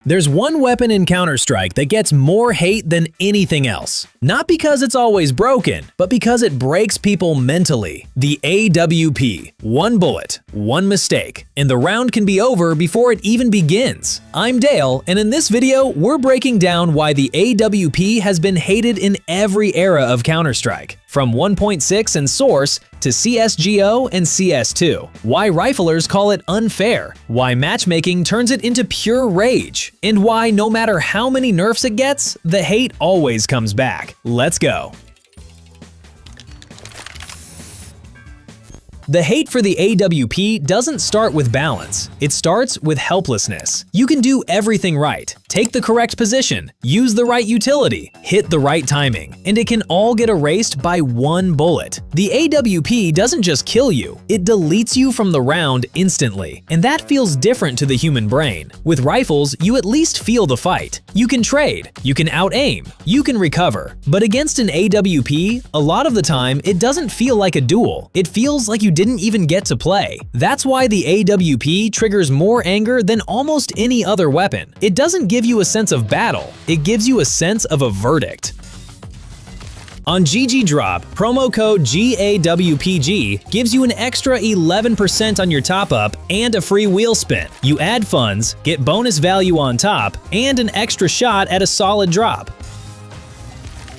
There's one weapon in Counter-Strike that gets more hate than anything else. Not because it's always broken, but because it breaks people mentally. The AWP. One bullet, one mistake, and the round can be over before it even begins. I'm Dale, and in this video, we're breaking down why the AWP has been hated in every era of Counter-Strike, from 1.6 and Source to CSGO and CS2. Why riflers call it unfair, why matchmaking turns it into pure rage, and why no matter how many nerfs it gets, the hate always comes back. Let's go. The hate for the AWP doesn't start with balance, it starts with helplessness. You can do everything right, take the correct position, use the right utility, hit the right timing, and it can all get erased by one bullet. The AWP doesn't just kill you, it deletes you from the round instantly, and that feels different to the human brain. With rifles, you at least feel the fight. You can trade, you can out-aim, you can recover. But against an AWP, a lot of the time, it doesn't feel like a duel. It feels like you didn't even get to play. That's why the AWP triggers more anger than almost any other weapon. It doesn't give you a sense of battle, it gives you a sense of a verdict. On GGDrop, promo code GAWPG gives you an extra 11% on your top-up and a free wheel spin. You add funds, get bonus value on top, and an extra shot at a solid drop.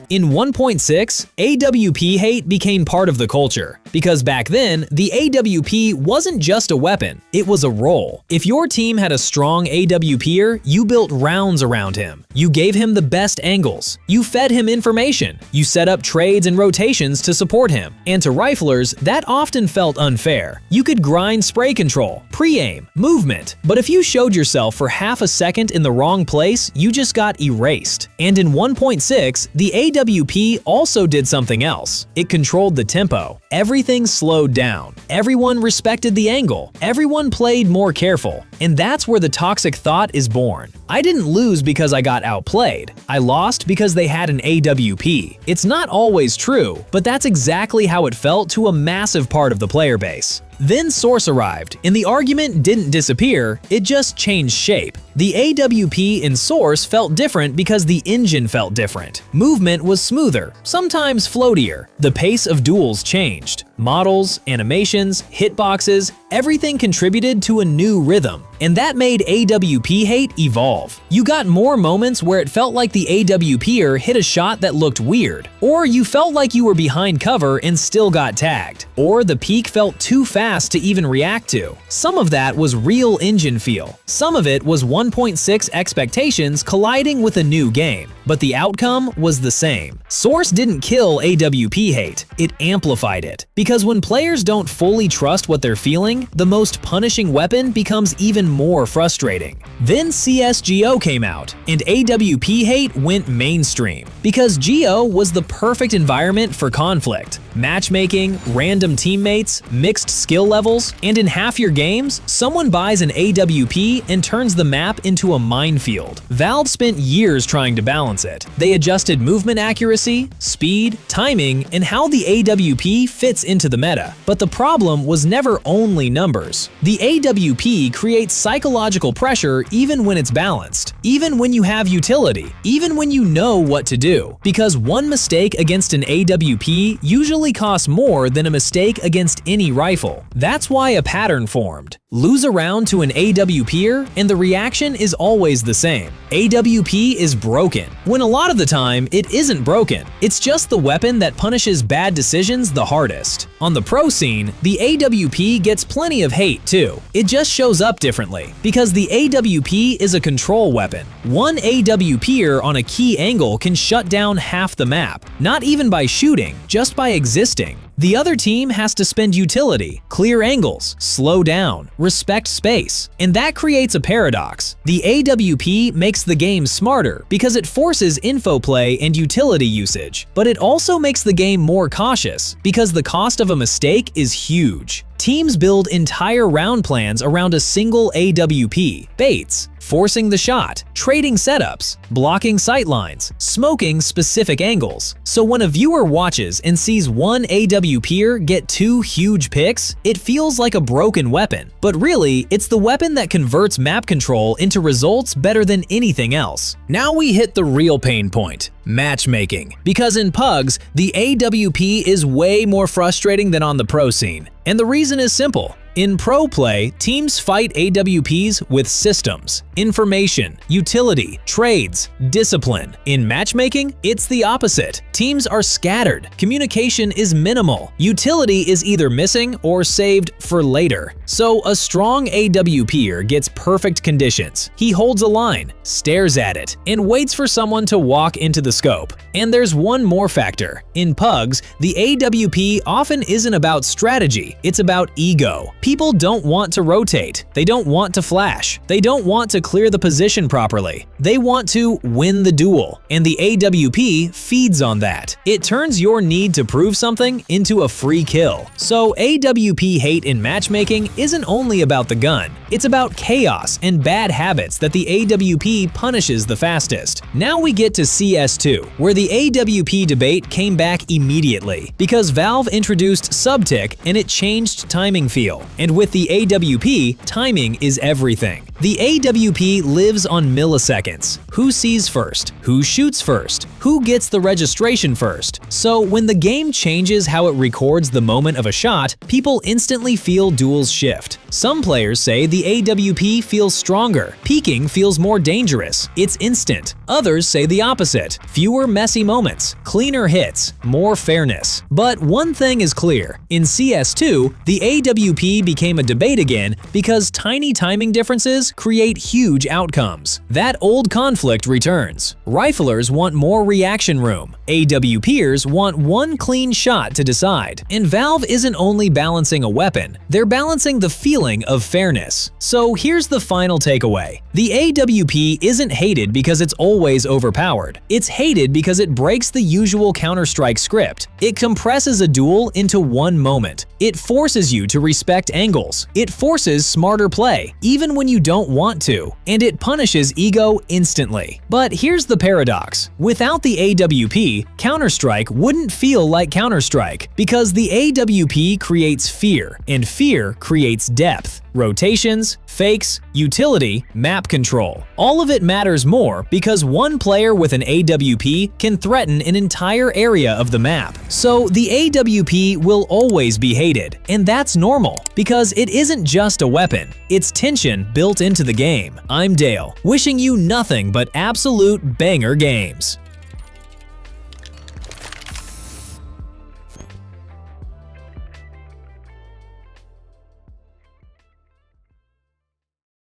In 1.6, AWP hate became part of the culture, because back then, the AWP wasn't just a weapon, it was a role. If your team had a strong AWPer, you built rounds around him. You gave him the best angles. You fed him information. You set up trades and rotations to support him. And to riflers, that often felt unfair. You could grind spray control, pre-aim, movement, but if you showed yourself for half a second in the wrong place, you just got erased. And in 1.6, the AWP also did something else. It controlled the tempo. Everything slowed down. Everyone respected the angle. Everyone played more careful. And that's where the toxic thought is born. I didn't lose because I got outplayed. I lost because they had an AWP. It's not always true, but that's exactly how it felt to a massive part of the player base. Then Source arrived, and the argument didn't disappear, it just changed shape. The AWP in Source felt different because the engine felt different. Movement was smoother, sometimes floatier. The pace of duels changed. Models, animations, hitboxes, everything contributed to a new rhythm. And that made AWP hate evolve. You got more moments where it felt like the AWPer hit a shot that looked weird, or you felt like you were behind cover and still got tagged, or the peak felt too fast to even react to. Some of that was real engine feel. Some of it was 1.6 expectations colliding with a new game, but the outcome was the same. Source didn't kill AWP hate, it amplified it. Because when players don't fully trust what they're feeling, the most punishing weapon becomes even more frustrating. Then CSGO came out, and AWP hate went mainstream. Because GO was the perfect environment for conflict. Matchmaking, random teammates, mixed skill levels, and in half your games, someone buys an AWP and turns the map into a minefield. Valve spent years trying to balance it. They adjusted movement accuracy, speed, timing, and how the AWP fits into the meta. But the problem was never only numbers. The AWP creates psychological pressure even when it's balanced, even when you have utility, even when you know what to do. Because one mistake against an AWP usually costs more than a mistake against any rifle. That's why a pattern formed. Lose a round to an AWPer, and the reaction is always the same. AWP is broken, when a lot of the time, it isn't broken. It's just the weapon that punishes bad decisions the hardest. On the pro scene, the AWP gets plenty of hate too. It just shows up differently, because the AWP is a control weapon. One AWPer on a key angle can shut down half the map, not even by shooting, just by existing. The other team has to spend utility, clear angles, slow down, respect space, and that creates a paradox. The AWP makes the game smarter because it forces info play and utility usage, but it also makes the game more cautious because the cost of a mistake is huge. Teams build entire round plans around a single AWP, baits, forcing the shot, trading setups, blocking sightlines, smoking specific angles. So when a viewer watches and sees one AWPer get 2 huge picks, it feels like a broken weapon. But really, it's the weapon that converts map control into results better than anything else. Now we hit the real pain point: matchmaking. Because in PUBG, the AWP is way more frustrating than on the pro scene. And the reason is simple. In pro play, teams fight AWPs with systems, information, utility, trades, discipline. In matchmaking, it's the opposite. Teams are scattered, communication is minimal, utility is either missing or saved for later. So a strong AWPer gets perfect conditions. He holds a line, stares at it, and waits for someone to walk into the scope. And there's one more factor. In PUBG, the AWP often isn't about strategy, it's about ego. People don't want to rotate, they don't want to flash, they don't want to clear the position properly. They want to win the duel, and the AWP feeds on that. It turns your need to prove something into a free kill. So AWP hate in matchmaking isn't only about the gun, it's about chaos and bad habits that the AWP punishes the fastest. Now we get to CS2, where the AWP debate came back immediately, because Valve introduced subtick and it changed timing feel. And with the AWP, timing is everything. The AWP lives on milliseconds. Who sees first? Who shoots first? Who gets the registration first? So when the game changes how it records the moment of a shot, people instantly feel duels shift. Some players say the AWP feels stronger, peeking feels more dangerous, it's instant. Others say the opposite: fewer messy moments, cleaner hits, more fairness. But one thing is clear: in CS2, the AWP became a debate again because tiny timing differences create huge outcomes. That old conflict returns. Riflers want more reaction room. AWPers want one clean shot to decide. And Valve isn't only balancing a weapon, they're balancing the feeling of fairness. So here's the final takeaway. The AWP isn't hated because it's always overpowered. It's hated because it breaks the usual Counter-Strike script. It compresses a duel into one moment. It forces you to respect angles. It forces smarter play, even when you don't want to. And it punishes ego instantly. But here's the paradox. Without the AWP, Counter-Strike wouldn't feel like Counter-Strike, because the AWP creates fear, and fear creates depth. Rotations, fakes, utility, map control. All of it matters more because one player with an AWP can threaten an entire area of the map. So the AWP will always be hated, and that's normal because it isn't just a weapon, it's tension built into the game. I'm Dale, wishing you nothing but absolute banger games.